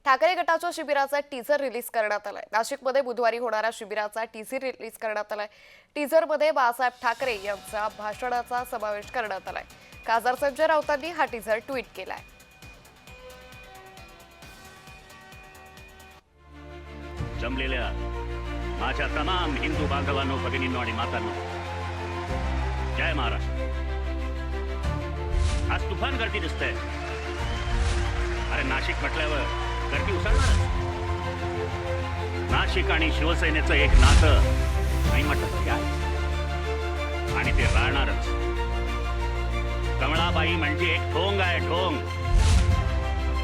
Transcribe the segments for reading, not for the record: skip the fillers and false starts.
ठाकरे गटाच्या शिबिराचा teaser release करण्यात आलाय। नाशिकमध्ये बुधवारी होणाऱ्या शिबिराचा टीझर रिलीज करण्यात आलाय। टीझरमध्ये बाळासाहेब ठाकरे यांचा भाषणाचा समावेश करण्यात आलाय। खासदार संजय राऊतांनी हा टीझर ट्विट केलाय। जमलेल्या माझ्या तमाम हिंदू बांधवांनो, भगिनींनो आणि मातांनो, जय महाराष्ट्र। आज तुफान गर्दी दिसते। अरे नाशिक म्हटल्यावर गर्दी उसळणार। नाशिक आणि शिवसेनेचं एक नातं नाही म्हटलं तरी आहे आणि ते राहणारच। कमळाबाई म्हणजे एक ढोंग आहे, ढोंग।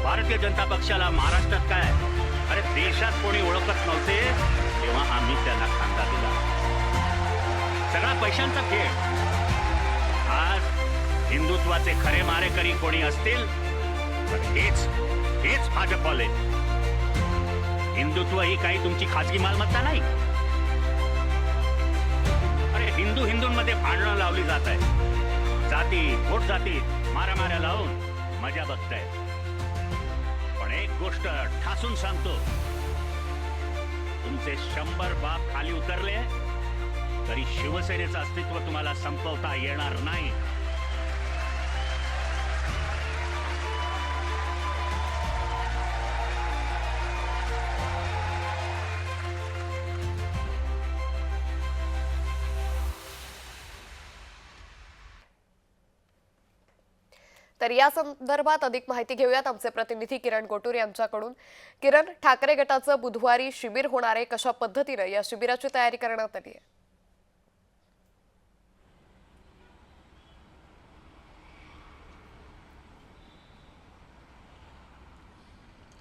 भारतीय जनता पक्षाला महाराष्ट्रात काय, अरे देशात कोणी ओळखत नव्हते तेव्हा आम्ही त्यांना खांदा दिला। सगळा पैशांचा खेळ। आज हिंदुत्वाचे खरे मारेकरी कोणी असतील तर हेच भाजपवाले। हिंदुत्व ही काही तुमची खाजगी मालमत्ता नाही। अरे हिंदूंमध्ये भांडणं लावली जात आहे। जाती पोट जाती मारामाऱ्या लावून मजा बघताय। पण एक गोष्ट ठासून सांगतो, तुमचे 100 बाप खाली उतरले तरी शिवसेनेचं अस्तित्व तुम्हाला संपवता येणार नाही। तर या संदर्भात अधिक माहिती घेऊयात आमचे प्रतिनिधी किरण गोटूर यांच्याकडून। किरण, ठाकरे गटाचं बुधवारी शिबिर होणार आहे, कशा पद्धतीने या शिबिराची तयारी करण्यात आली आहे?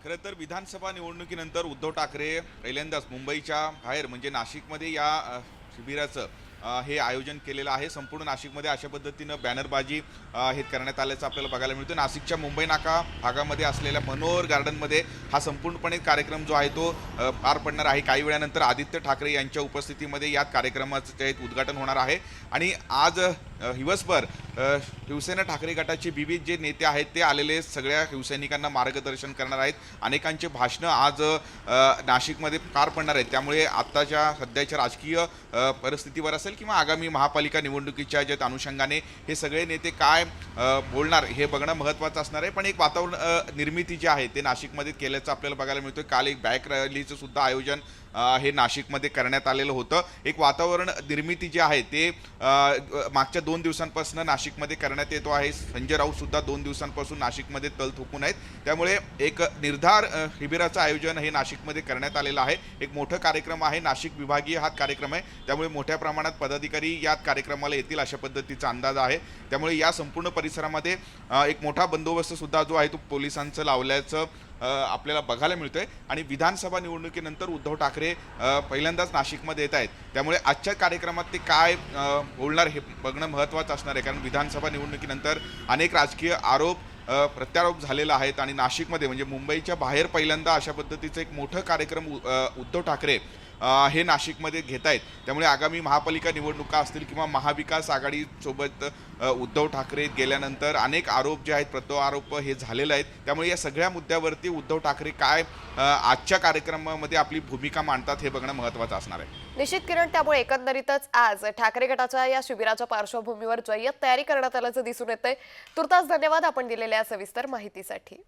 खरं तर विधानसभा निवडणुकीनंतर उद्धव ठाकरे पहिल्यांदाच मुंबईच्या बाहेर म्हणजे नाशिकमध्ये या शिबिराचं हे आयोजन केलेलं आहे। संपूर्ण नाशिकमध्ये अशा पद्धतीनं बॅनरबाजी हे करण्यात आल्याचं आपल्याला बघायला मिळतं। नाशिकच्या मुंबई नाका भागामध्ये असलेल्या मनोहर गार्डनमध्ये हा संपूर्णपणे कार्यक्रम जो आहे तो पार पडणार आहे। काही वेळानंतर आदित्य ठाकरे यांच्या उपस्थितीमध्ये या कार्यक्रमाचे उद्घाटन होणार आहे आणि आज दिवसभर शिवसेना ठाकरे गटाचे विविध जे नेते आहेत ते आलेले सगळ्या शिवसैनिकांना मार्गदर्शन करणार आहेत। अनेकांचे भाषणं आज नाशिकमध्ये पार पडणार आहेत। त्यामुळे आत्ताच्या सध्याच्या राजकीय परिस्थितीवर असेल किंवा आगामी महापालिका निवडणुकीच्या ज्या अनुषंगाने हे सगळे नेते काय बोलणार हे बघणं महत्त्वाचं असणार आहे। पण एक वातावरण निर्मिती जे आहे ते नाशिकमध्ये केल्याचं आपल्याला बघायला मिळतं। काल एक बाईक रॅलीचं सुद्धा आयोजन हे नाशिकमध्ये करण्यात आलेलं होतं। एक वातावरण निर्मिती जे आहे ते मागच्या 2 दिवसांपासून नाशिकमध्ये करण्यात येतो आहे। संजय राऊत सुद्धा 2 दिवसांपासून नाशिकमध्ये तल थोकून आहेत। त्यामुळे एक निर्धार शिबिराचं आयोजन हे नाशिकमध्ये करण्यात आलेलं आहे। एक मोठा कार्यक्रम आहे, नाशिक विभागीय हा कार्यक्रम आहे। त्यामुळे मोठ्या प्रमाणात पदाधिकारी या कार्यक्रमाला येतील अशा पद्धतीचा अंदाज आहे। त्यामुळे या संपूर्ण परिसरामध्ये एक मोठा बंदोबस्त सुद्धा जो आहे तो पोलिसांचं लावल्याचं आपल्याला बघायला मिळतंय। आणि विधानसभा निवडणुकीनंतर उद्धव ठाकरे पहिल्यांदाच नाशिकमध्ये येत आहेत। त्यामुळे आजच्या कार्यक्रमात ते काय बोलणार हे बघणं महत्त्वाचं असणार आहे। कारण विधानसभा निवडणुकीनंतर अनेक राजकीय आरोप प्रत्यारोप झालेला आहेत आणि नाशिकमध्ये म्हणजे मुंबईच्या बाहेर पहिल्यांदा अशा पद्धतीचं एक मोठं कार्यक्रम उद्धव ठाकरे हे नाशिकमध्ये घेत आहेत। त्यामुळे आगामी महापालिका निवडणुका असतील किंवा महाविकास आघाडीसोबत उद्धव ठाकरे गेल्यानंतर अनेक आरोप जे आहेत प्रत्यारोप हे झालेले आहेत। त्यामुळे या सगळ्या मुद्द्यावरती उद्धव ठाकरे काय आजच्या कार्यक्रमामध्ये आपली भूमिका मांडतात हे बघणं महत्त्वाचं असणार आहे। निश्चित किरण, त्यामुळे एकंदरीतच आज ठाकरे गटाच्या या शिबिराच्या पार्श्वभूमीवर जय्यत तयारी करण्यात आल्याचं दिसून येतंय। तुर्तास धन्यवाद आपण दिलेल्या सविस्तर माहितीसाठी।